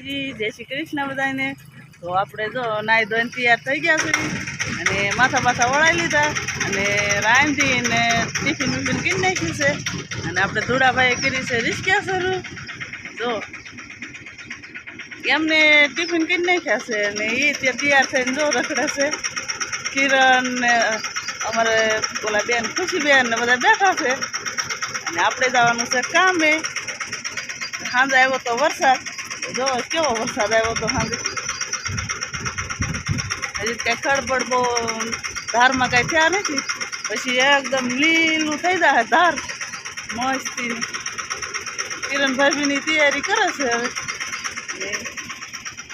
માતાજી, જય શ્રી કૃષ્ણ બધાને। તો આપણે જો નાઈ ધોઈને તૈયાર થઈ ગયા છે અને માથા વળાવી લીધા અને રાંધીને ટિફિન બિફિન કરી નાખ્યું છે અને આપણે ધોળાભાઈએ કરી છે રિસ્કા શરૂ। જો એમને ટિફિન કરી નાખ્યા છે અને એ ત્યાં તૈયાર થઈને જો રખડે છે। કિરણ ને અમારે ઓલા બેન ખુશીબેન ને બધા બેઠા છે અને આપણે જવાનું છે કામે। સાંજે આવ્યો તો વરસાદ, જો કેવો વરસાદ આવ્યો તો સાંજે। હજી કાંઈ ખડબડ બહુ ધારમાં કાંઈ થયા નથી, પછી એકદમ લીલું થઈ જાય ધાર મસ્તીની। કિરણ ભાભીની તૈયારી કરે છે હવે।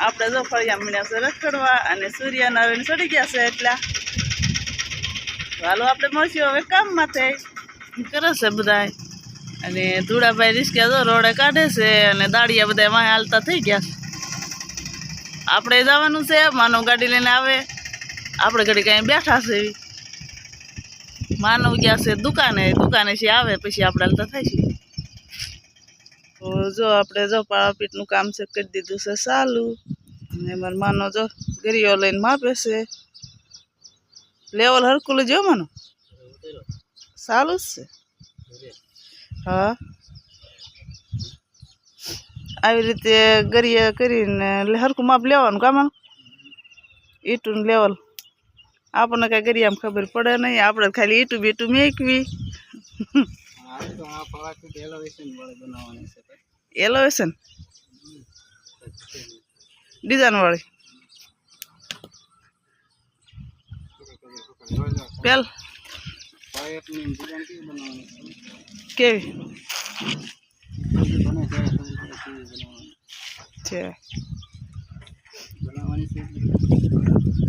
આપણે જો ફળિયા મળ્યા છે રખડવા અને સૂર્યના હવે ચડી ગયા છે એટલા। હાલો આપણે મળશું હવે કામમાં થઈ કરે છે બધા। અને ધૂળાભાઈ રિસ્કા જો રોડે કાઢે છે અને દાળિયા બધા વાંહે હાલતા થઈ ગયા છે। આપણે જવાનું છે, માનવ ગાડી લઈને આવે, આપણે ઘડી કાંઈ બેઠા છે એવી। માનવ ગયા છે દુકાનેથી આવે પછી આપણે હાલતા થાય છે। તો જો આપણે જો પાળાપીઠનું કામ છે કરી દીધું છે ચાલુ અને મારો માનો જો ગરીઓ લઈને માપે છે। લેવલ હરકું લેજો માનો, ચાલુ જ છે। હા, આવી રીતે ગરીએ કરીને હરખું માપ લેવાનું કામ ઈટું લેવલ। આપણને કાંઈ ગરિયામાં ખબર પડે નહીં, આપણે ખાલી ઈટું બીટું મેકવી। એલોવેશન ડિઝાઇન વાળી પેલ કેવી છે?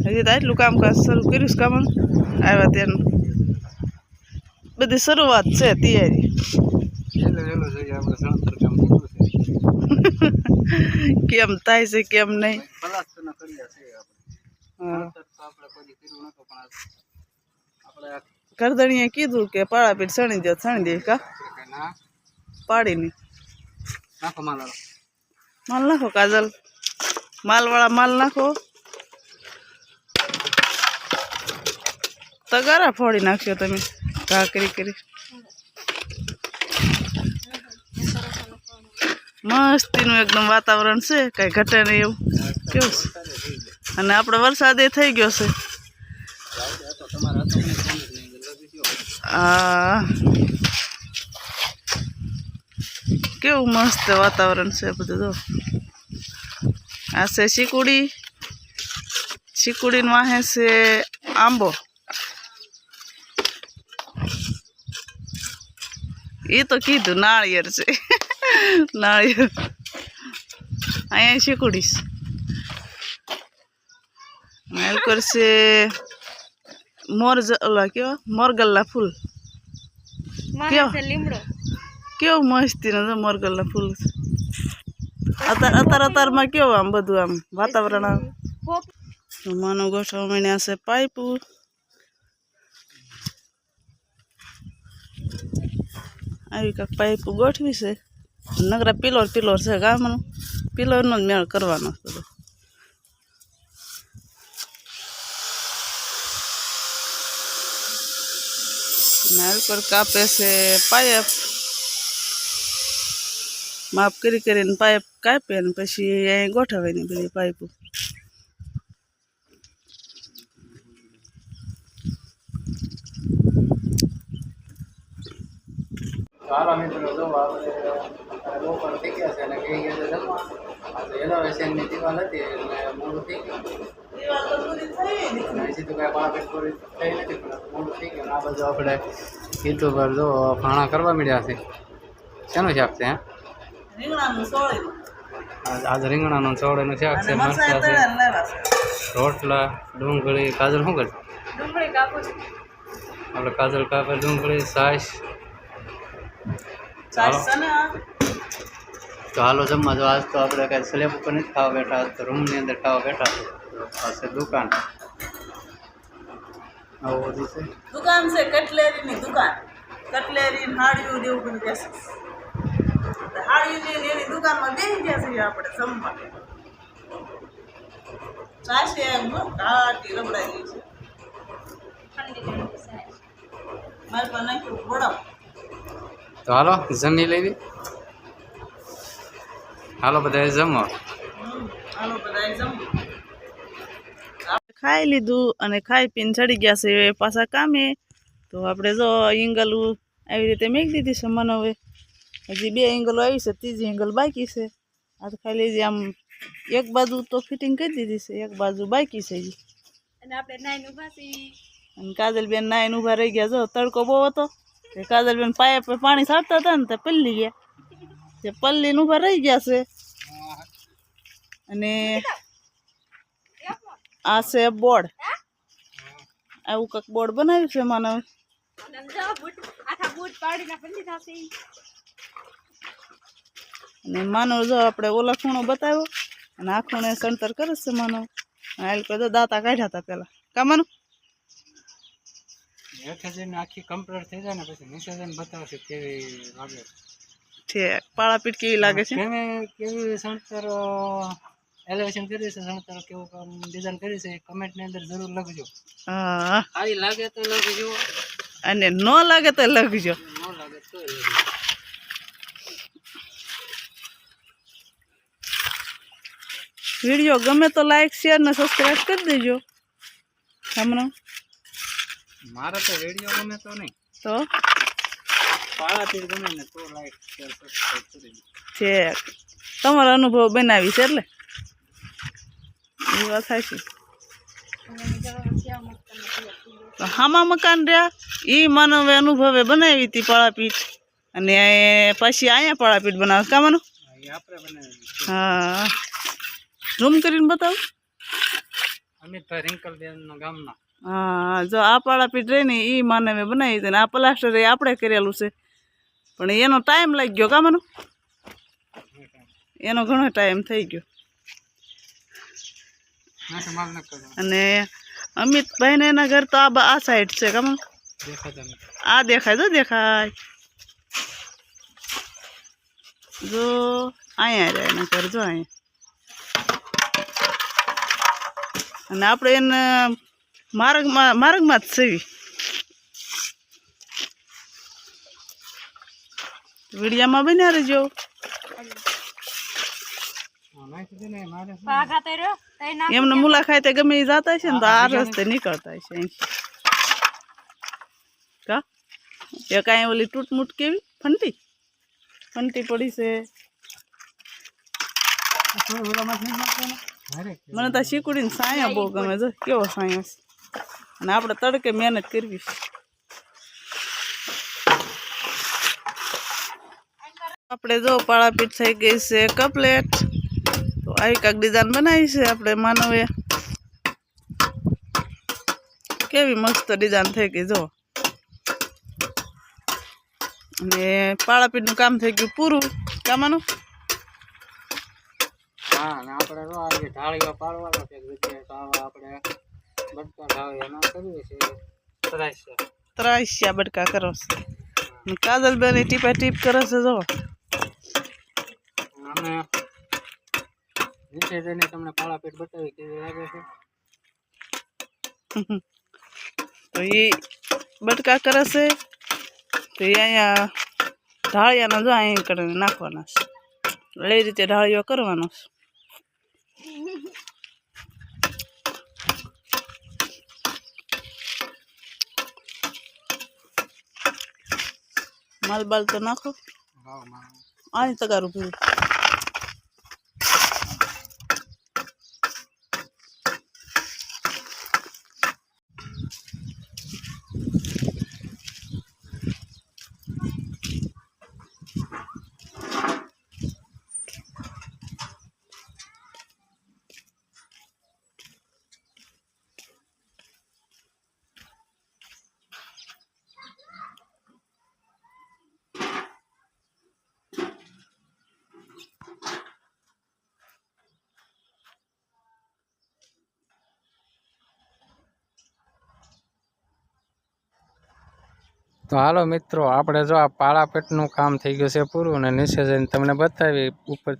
હજી તો આટલું કામકાજ શરૂ કર્યું કામ આવ્યા ત્યાંનું બધી શરૂઆત છે તૈયારી। કેમ થાય છે કેમ નહીં, કરદણીએ કીધું કે પાળાપીઠ સણી દો, સણી દે કા પાડી ની માલ નાખો કાજલ, માલવાળા માલ નાખો, તગારા ફોડી નાખ્યો તમે ઘા કરી। મસ્તીનું એકદમ વાતાવરણ છે, કાંઈ ઘટે નહીં એવું કેવું છે। અને આપણે વરસાદે થઈ ગયો છે। હા, કેવું મસ્ત વાતાવરણ છે બધું। જો આ છે શીકુડી વાહે છે આંબો, એ તો કીધું નાળિયેર છે નાળિયેર, અહીંયા શીકુડી કરશે ઓલા કેવા મોરગલ્લા ફૂલ, કેવું મસ્તી નો મોરગલ્લા ફૂલ છે। અત્યારમાં કેવું આમ બધું આમ વાતાવરણ માનવ ગોઠવા માંડ્યા છે પાઇપો। આવી કાંઈક પાઇપો ગોઠવી છે, નગરા પિલોર છે ગામનું, પિલોરનો જ મેળ કરવાનો બધો। નાલ પર કાપે છે પાઇપ, માપ કરીને પાઇપ કાપે ને પછી અહીં ગોઠવે ને બધી પાઇપો। સારા મિત્રો જો આપણે બપોર થઈ ગયા છે અને કઈ ગયા જમવા। એલોવેશનની દિવાલ હતી એટલે મોડું થઈ ગયું, હજી તો કાંઈ પાળાપીઠ પૂરી થઈ નથી પણ મોડું થઈ ગયું। આ બાજુ આપણે કીધું પર જો ભાણા કરવા મળ્યા છે। શેનું શાક છે? આજે રીંગણાનું ચોળીનું શાક છે, મરચાં છે, રોટલા, ડુંગળી, કાજલ શું કરે? આપણે કાજલ કાપે, ડુંગળી, છાશ। તો હાલો જમવા। જો આજ તો આપણે કાંઈ સ્લેબ ઉપર નથી ખાવા બેઠા, આજ તો રૂમની અંદર ખાવા બેઠા છે। પાસે દુકાન આવું બધું છે, દુકાન છે કટલેરીની દુકાન, કટલેરી હાડિયું ને એવું બધું બેસે। હાડિયું ને એની દુકાનમાં બેસી ગયા છીએ આપણે જમવા। સાસે કાટી રબડાઈ છે મારે પણ નાખ્યું બળો તો હાલો જમી લેવી. હાલો બધા જમો. હાલો બધા જમો. ખાઈ લીધું અને ખાઈ પીને ચડી ગયા છે પાછા કામે. તો આપણે જો ઈંગલું આવી રીતે મેકી દીધી છે મને. હવે હજી 2 એંગલો આવી છે, ત્રીજી એંગલ બાકી છે. આ તો ખાલી આમ એક બાજુ તો ફિટિંગ કરી દીધી છે, એક બાજુ બાકી છે હજી. અને આપણે નાઈન ઉભા છીએ અને કાજલબેન નાઈને ઊભા રહી ગયા. જો તડકો બહુ હતો તે કાજલબેન પાયા પર પાણી છાંટતા હતા ને તે પલ્લી ગયા. તે પલ્લીને ઊભા રહી ગયા છે. અને આ છે બોર્ડ. આવું કંઈક બોર્ડ બનાવ્યું છે માનવ. આખા બૂટ પાડીને પલ્લી થશે. અને માનવ જો આપણે ઓલા ખૂણો બતાવ્યો અને આ ખૂણે સણતર કરે છે માનવ. હાલ કોઈ તો દાંતા કાઢ્યા હતા પેલા કા માનવ. હેઠે જઈને આખી કમ્પ્લીટ થઈ જાય ને પછી નીચે જઈને બતાવશે કેવી લાગે છે. પાળાપીઠ કેવી લાગે છે? કેવી સણતર એલિવેશન કરી છે, સણતર કેવું ડિઝાઇન કરી છે કમેન્ટની અંદર જરૂર લખજો. હા, આવી લાગે તો લખજો અને ન લાગે તો લખજો. ન લાગે તો વિડીયો ગમે તો લાઈક શેર ને સબસ્ક્રાઇબ કરી દેજો. હમણાં મારે તો વિડીયો ગમે તો નહીં, તો પાળાપીઠ ગમે ને તો લાઈક શેર સબસ્ક્રાઇબ કરી દો. છે તમારો અનુભવ બનાવી છે એટલે એ વાત સાચી. તો હામા મકાન રહ્યા એ માનવે અનુભવે બનાવી હતી પાળાપીઠ. અને પછી અહીંયા પાળાપીઠ બનાવે કા માનો. એ આપણે બનાવેલી હા, ઝૂમ કરીને બતાવો. અમિતભાઈ રિંકલબેન ગામના. હા, જો આ પાળાપીઠ રહી ને એ માનવે બનાવી હતી. ને આ પ્લાસ્ટર એ આપણે કરેલું છે, પણ એનો ટાઈમ લાગી ગયો કા માનો. એનો ઘણો ટાઈમ થઈ ગયો. અને અમિતભાઈ ને એના ઘર તો આ સાઈડ છે કામ. આ દેખાય તો દેખાય જો અહીંયા રહ્યા એના ઘર જો અહીંયા. અને આપણે એને માર્ગમાં જ સેવી વિડીયામાં બન્યા રહેજો. એમને મુલાકાતે ગમે એ જતા છે ને તો આ રસ્તે નીકળતા છે. કા એ કાંઈ ઓલી તૂટમૂટ કેવી ફંટી પડી છે. મને તો શીકુડીને સાયા બહુ ગમે. જો કેવો સાયો છે. અને આપણે તડકે મહેનત કરવી. આપણે જો પાળાપીઠ થઈ ગઈ છે કમ્પ્લીટ. તો આવી કાંક ડિઝાઇન બનાવી છે આપણે માનવે. કેવી મસ્ત ડિઝાઇન થઈ ગઈ જો. અને પાળાપીઠનું કામ થઈ ગયું પૂરું કામનું. હા, ને આપણે જો આ ઢાળીઓ પાડવાનો છે આપણે બટકા ઢાળીઓ કરીએ છીએ. ત્રાસ્યા બટકા કરો છે. કાજલબેન ટીપા ટીપ કરે છે જો. અમે નીચે જઈને તમને પાળાપીઠ બતાવી કેવી લાગે છે. તો એ બટકા કરે છે. તો એ અહીંયા ઢાળિયાના જો અહીં કરીને નાખવાના છે. એ રીતે ઢાળીઓ કરવાનો છે. માલબાલ તો નાખો. આની તગારું ભૂલ. તો હાલો મિત્રો, આપણે જો આ પાળાપીઠનું કામ થઈ ગયું છે પૂરું, અને નીચે જઈને તમને બતાવી ઉપરથી